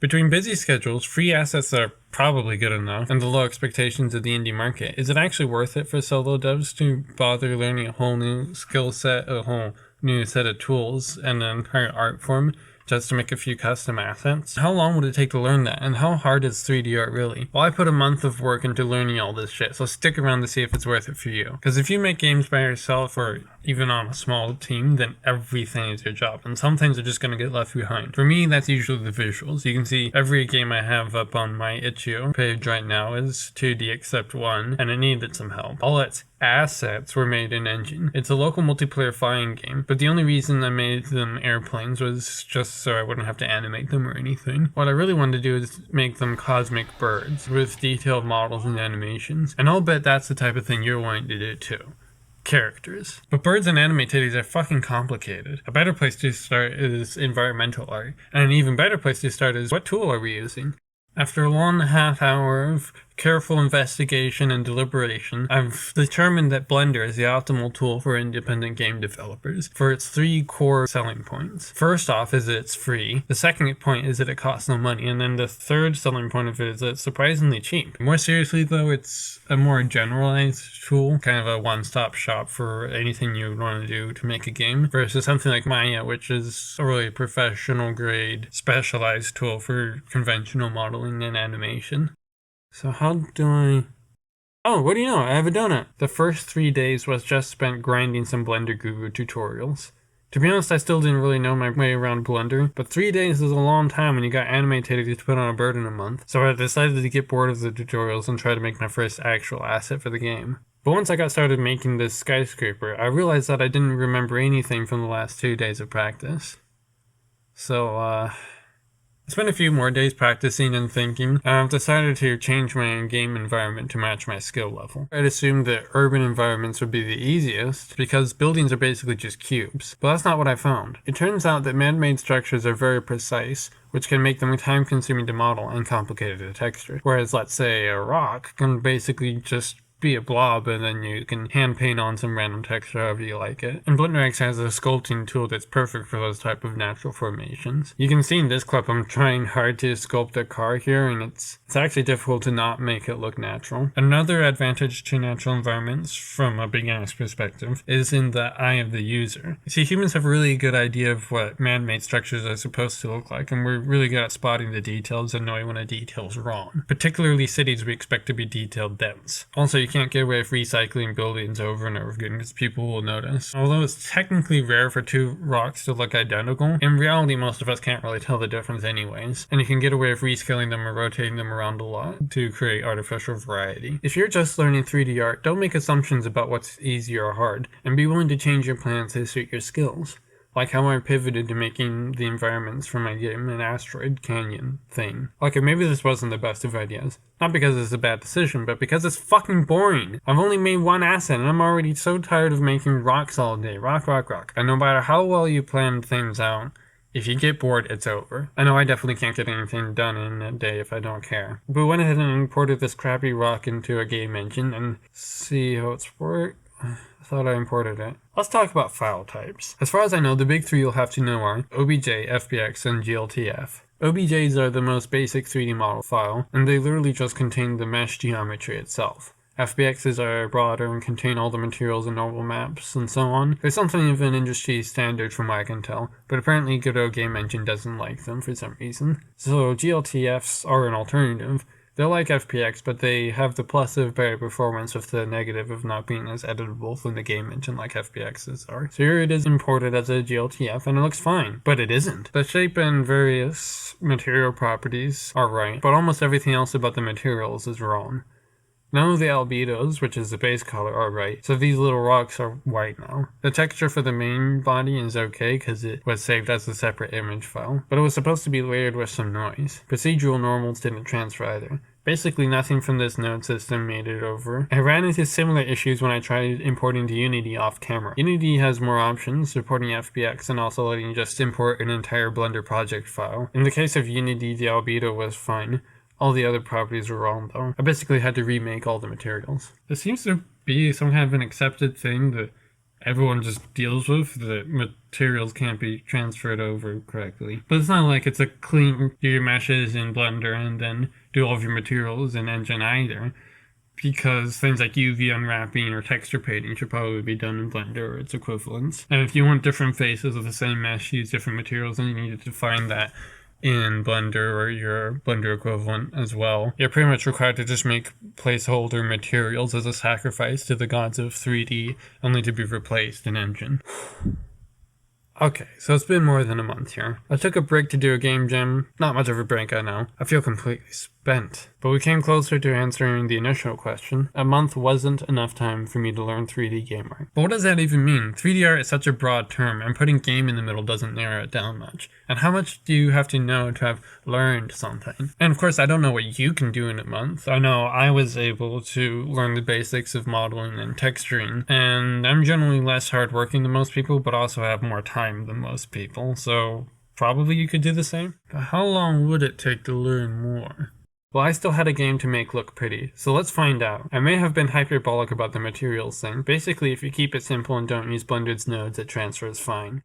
Between busy schedules, free assets that are probably good enough, and the low expectations of the indie market, is it actually worth it for solo devs to bother learning a whole new skill set, a whole new set of tools, and an entire art form just to make a few custom assets? How long would it take to learn that, and how hard is 3D art really? Well, I put a month of work into learning all this shit, so stick around to see if it's worth it for you. Because if you make games by yourself, or even on a small team, then everything is your job, and some things are just going to get left behind. For me, that's usually the visuals. You can see every game I have up on my itch.io page right now is 2D except one, and it needed some help. All its assets were made in Engine. It's a local multiplayer flying game, but the only reason I made them airplanes was just so I wouldn't have to animate them or anything. What I really wanted to do is make them cosmic birds with detailed models and animations, and I'll bet that's the type of thing you're wanting to do too. Characters. But birds and anime titties are fucking complicated. A better place to start is environmental art, and an even better place to start is what tool are we using? After a long half-hour of careful investigation and deliberation, I've determined that Blender is the optimal tool for independent game developers for its 3 core selling points. First off is that it's free, the second point is that it costs no money, and then the third selling point of it is that it's surprisingly cheap. More seriously though, it's a more generalized tool, kind of a one-stop shop for anything you would want to do to make a game, versus something like Maya, which is a really professional grade, specialized tool for conventional modeling and animation. So how do I... Oh, what do you know? I have a donut! The first 3 days was just spent grinding some Blender Guru tutorials. To be honest, I still didn't really know my way around Blender, but 3 days is a long time when you got Animate to put on a bird in a month, so I decided to get bored of the tutorials and try to make my first actual asset for the game. But once I got started making this skyscraper, I realized that I didn't remember anything from the last 2 days of practice. So, I spent a few more days practicing and thinking, and I've decided to change my game environment to match my skill level. I'd assumed that urban environments would be the easiest, because buildings are basically just cubes, but that's not what I found. It turns out that man-made structures are very precise, which can make them time-consuming to model and complicated to texture, whereas let's say a rock can basically just be a blob and then you can hand paint on some random texture however you like it. And Blender X has a sculpting tool that's perfect for those type of natural formations. You can see in this clip I'm trying hard to sculpt a car here, and it's actually difficult to not make it look natural. Another advantage to natural environments from a beginner's perspective is in the eye of the user. You see, humans have a really good idea of what man-made structures are supposed to look like, and we're really good at spotting the details and knowing when a detail's wrong. Particularly cities we expect to be detailed dense. Also, you can't get away with recycling buildings over and over again because people will notice. Although it's technically rare for 2 rocks to look identical, in reality most of us can't really tell the difference anyways, and you can get away with rescaling them or rotating them around a lot to create artificial variety. If you're just learning 3D art, don't make assumptions about what's easy or hard, and be willing to change your plans to suit your skills. Like how I pivoted to making the environments for my game an asteroid canyon thing. Okay, maybe this wasn't the best of ideas. Not because it's a bad decision, but because it's fucking boring. I've only made one asset and I'm already so tired of making rocks all day. Rock, rock, rock. And no matter how well you plan things out, if you get bored, it's over. I know I definitely can't get anything done in a day if I don't care. But went ahead and imported this crappy rock into a game engine and see how it's worked. I thought I imported it. Let's talk about file types. As far as I know, the big 3 you'll have to know are OBJ, FBX, and GLTF. OBJs are the most basic 3D model file, and they literally just contain the mesh geometry itself. FBXs are broader and contain all the materials and normal maps, and so on. There's something of an industry standard from what I can tell, but apparently Godot Game Engine doesn't like them for some reason. So GLTFs are an alternative. They're like FPX, but they have the plus of better performance with the negative of not being as editable from the game engine like FPXs are. So here it is imported as a GLTF, and it looks fine, but it isn't. The shape and various material properties are right, but almost everything else about the materials is wrong. None of the albedos, which is the base color, are right, so these little rocks are white now. The texture for the main body is okay because it was saved as a separate image file, but it was supposed to be layered with some noise. Procedural normals didn't transfer either. Basically nothing from this node system made it over. I ran into similar issues when I tried importing to Unity off camera. Unity has more options, supporting FBX and also letting you just import an entire Blender project file. In the case of Unity, the albedo was fine. All the other properties were wrong though. I basically had to remake all the materials. There seems to be some kind of an accepted thing that everyone just deals with, that materials can't be transferred over correctly. But it's not like it's a clean, do your meshes in Blender and then do all of your materials in Engine either, because things like UV unwrapping or texture painting should probably be done in Blender or its equivalents. And if you want different faces of the same mesh, use different materials, then you need to define that in Blender or your Blender equivalent as well. You're pretty much required to just make placeholder materials as a sacrifice to the gods of 3D, only to be replaced in Engine. Okay, so it's been more than a month here. I took a break to do a game jam. Not much of a break, I know. I feel completely spent. But we came closer to answering the initial question. A month wasn't enough time for me to learn 3D game art. But what does that even mean? 3D art is such a broad term, and putting game in the middle doesn't narrow it down much. And how much do you have to know to have learned something? And of course, I don't know what you can do in a month. I know I was able to learn the basics of modeling and texturing, and I'm generally less hardworking than most people, but also have more time than most people, so probably you could do the same. But how long would it take to learn more? Well, I still had a game to make look pretty, so let's find out. I may have been hyperbolic about the materials thing. Basically, if you keep it simple and don't use Blender's nodes, it transfers fine.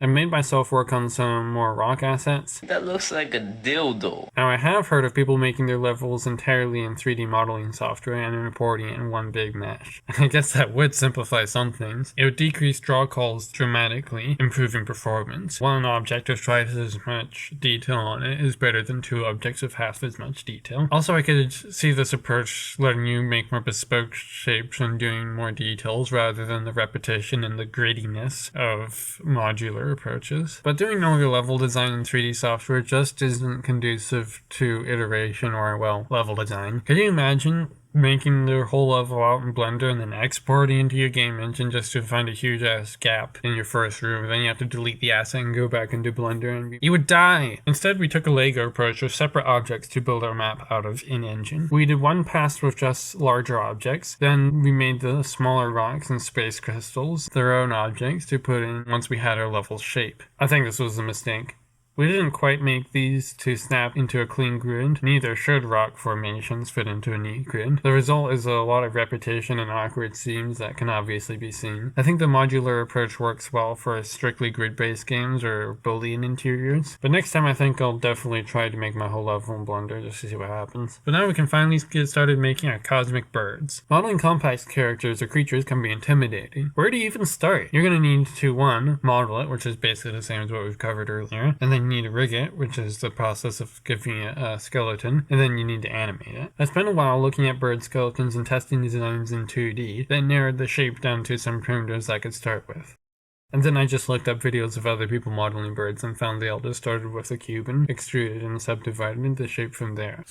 I made myself work on some more rock assets. That looks like a dildo. Now, I have heard of people making their levels entirely in 3D modeling software and importing it in one big mesh. I guess that would simplify some things. It would decrease draw calls dramatically, improving performance. One object with twice as much detail on it is better than two objects with half as much detail. Also, I could see this approach letting you make more bespoke shapes and doing more details rather than the repetition and the grittiness of modular approaches. But doing all your level design in 3D software just isn't conducive to iteration or, well, level design. Could you imagine making the whole level out in Blender and then exporting into your game engine just to find a huge ass gap in your first room? Then you have to delete the asset and go back into Blender and you would die. Instead, we took a Lego approach with separate objects to build our map out of in engine. We did one pass with just larger objects, then we made the smaller rocks and space crystals their own objects to put in once we had our level shape. I think this was a mistake. We didn't quite make these to snap into a clean grid, neither should rock formations fit into a neat grid. The result is a lot of repetition and awkward seams that can obviously be seen. I think the modular approach works well for strictly grid-based games or Boolean interiors, but next time I think I'll definitely try to make my whole level in Blender just to see what happens. But now we can finally get started making our cosmic birds. Modeling complex characters or creatures can be intimidating. Where do you even start? You're going to need to, one, model it, which is basically the same as what we've covered earlier, and then you need to rig it, which is the process of giving it a skeleton, and then you need to animate it. I spent a while looking at bird skeletons and testing designs in 2D, then narrowed the shape down to some primitives I could start with. And then I just looked up videos of other people modeling birds and found they all just started with a cube and extruded and subdivided into shape from there.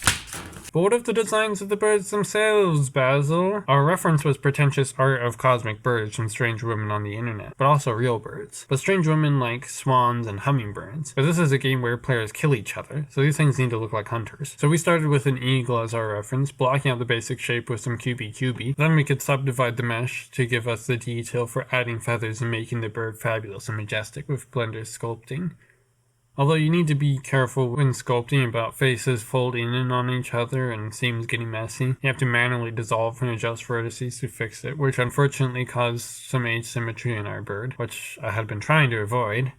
But what of the designs of the birds themselves, Basil? Our reference was pretentious art of cosmic birds from strange women on the internet, but also real birds. But strange women like swans and hummingbirds. But this is a game where players kill each other, so these things need to look like hunters. So we started with an eagle as our reference, blocking out the basic shape with some cubey. Then we could subdivide the mesh to give us the detail for adding feathers and making the bird fabulous and majestic with Blender's sculpting. Although you need to be careful when sculpting about faces folding in on each other and seams getting messy. You have to manually dissolve and adjust vertices to fix it, which unfortunately caused some asymmetry in our bird, which I had been trying to avoid.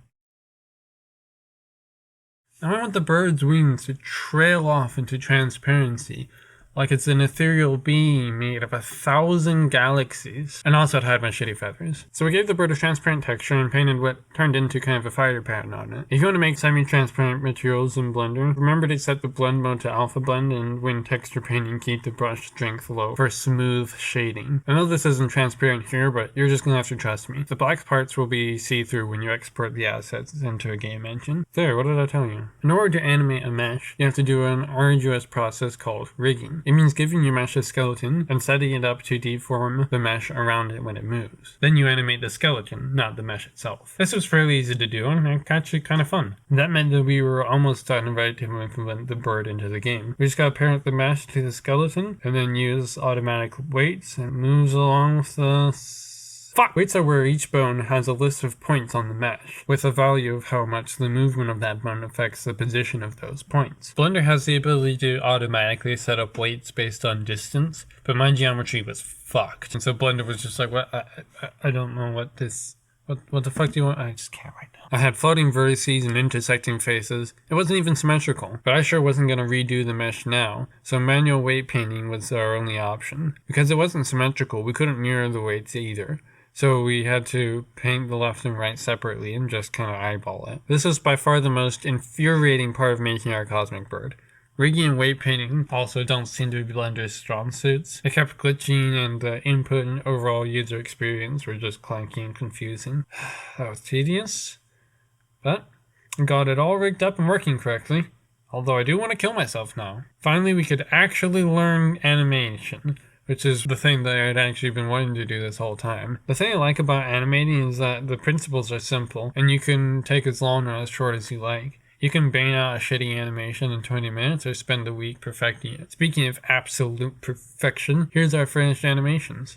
Now I want the bird's wings to trail off into transparency, like it's an ethereal being made of 1,000 galaxies. And also it had my shitty feathers. So we gave the bird a transparent texture and painted what turned into kind of a fire pattern on it. If you want to make semi-transparent materials in Blender, remember to set the blend mode to alpha blend, and when texture painting, keep the brush strength low for smooth shading. I know this isn't transparent here, but you're just gonna have to trust me. The black parts will be see-through when you export the assets into a game engine. There, what did I tell you? In order to animate a mesh, you have to do an arduous process called rigging. It means giving your mesh a skeleton and setting it up to deform the mesh around it when it moves. Then you animate the skeleton, not the mesh itself. This was fairly easy to do and actually kind of fun. That meant that we were almost done ready to implement the bird into the game. We just gotta parent the mesh to the skeleton and then use automatic weights and it moves along with the Fuck! Weights are where each bone has a list of points on the mesh, with a value of how much the movement of that bone affects the position of those points. Blender has the ability to automatically set up weights based on distance, but my geometry was fucked. And so Blender was just like, what? I don't know what this... What the fuck do you want? I just can't right now. I had floating vertices and intersecting faces. It wasn't even symmetrical, but I sure wasn't going to redo the mesh now, so manual weight painting was our only option. Because it wasn't symmetrical, we couldn't mirror the weights either. So we had to paint the left and right separately and just kind of eyeball it. This was by far the most infuriating part of making our cosmic bird. Rigging and weight painting also don't seem to be Blender's strong suits. It kept glitching and the input and overall user experience were just clunky and confusing. That was tedious, but I got it all rigged up and working correctly. Although I do want to kill myself now. Finally, we could actually learn animation, which is the thing that I had actually been wanting to do this whole time. The thing I like about animating is that the principles are simple, and you can take as long or as short as you like. You can bang out a shitty animation in 20 minutes or spend a week perfecting it. Speaking of absolute perfection, here's our finished animations.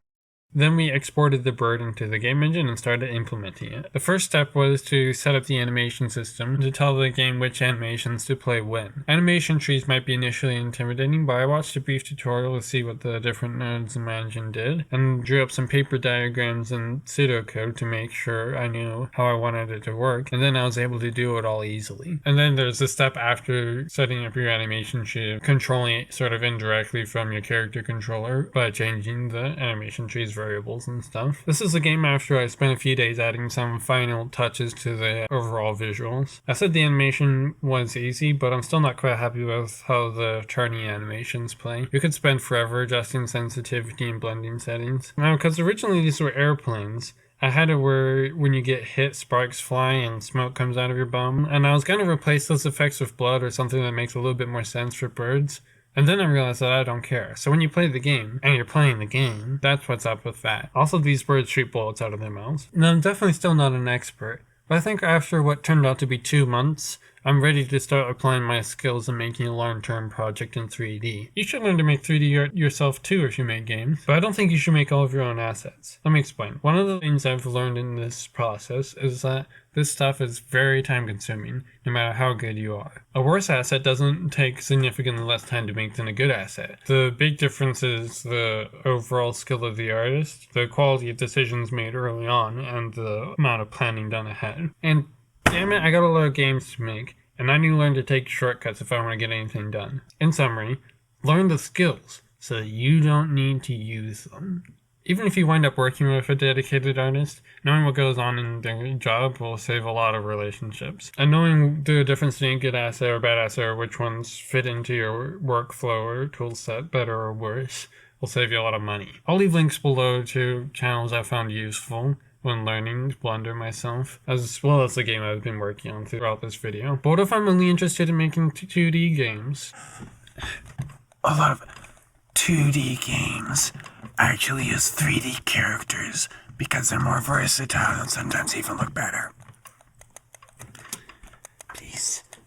Then we exported the bird into the game engine and started implementing it. The first step was to set up the animation system to tell the game which animations to play when. Animation trees might be initially intimidating, but I watched a brief tutorial to see what the different nodes in my engine did, and drew up some paper diagrams and pseudocode to make sure I knew how I wanted it to work, and then I was able to do it all easily. And then there's the step after setting up your animation tree, controlling it sort of indirectly from your character controller by changing the animation tree's variables and stuff. This is a game after I spent a few days adding some final touches to the overall visuals. I said the animation was easy, but I'm still not quite happy with how the charting animations play. You could spend forever adjusting sensitivity and blending settings. Now, because originally these were airplanes, I had it where when you get hit, sparks fly and smoke comes out of your bum, and I was going to replace those effects with blood or something that makes a little bit more sense for birds. And then I realized that I don't care. So when you play the game, and you're playing the game, that's what's up with that. Also, these birds shoot bullets out of their mouths. Now, I'm definitely still not an expert, but I think after what turned out to be 2 months, I'm ready to start applying my skills and making a long-term project in 3D. You should learn to make 3D art yourself too if you make games, but I don't think you should make all of your own assets. Let me explain. One of the things I've learned in this process is that this stuff is very time-consuming, no matter how good you are. A worse asset doesn't take significantly less time to make than a good asset. The big difference is the overall skill of the artist, the quality of decisions made early on, and the amount of planning done ahead. And damn it, I got a lot of games to make, and I need to learn to take shortcuts if I want to get anything done. In summary, learn the skills so that you don't need to use them. Even if you wind up working with a dedicated artist, knowing what goes on in their job will save a lot of relationships. And knowing the difference between a good asset or bad asset or which ones fit into your workflow or tool set better or worse will save you a lot of money. I'll leave links below to channels I found useful when learning Blender myself, as well as the game I've been working on throughout this video. But what if I'm only interested in making 2D games? A lot of 2D games actually use 3D characters because they're more versatile and sometimes even look better.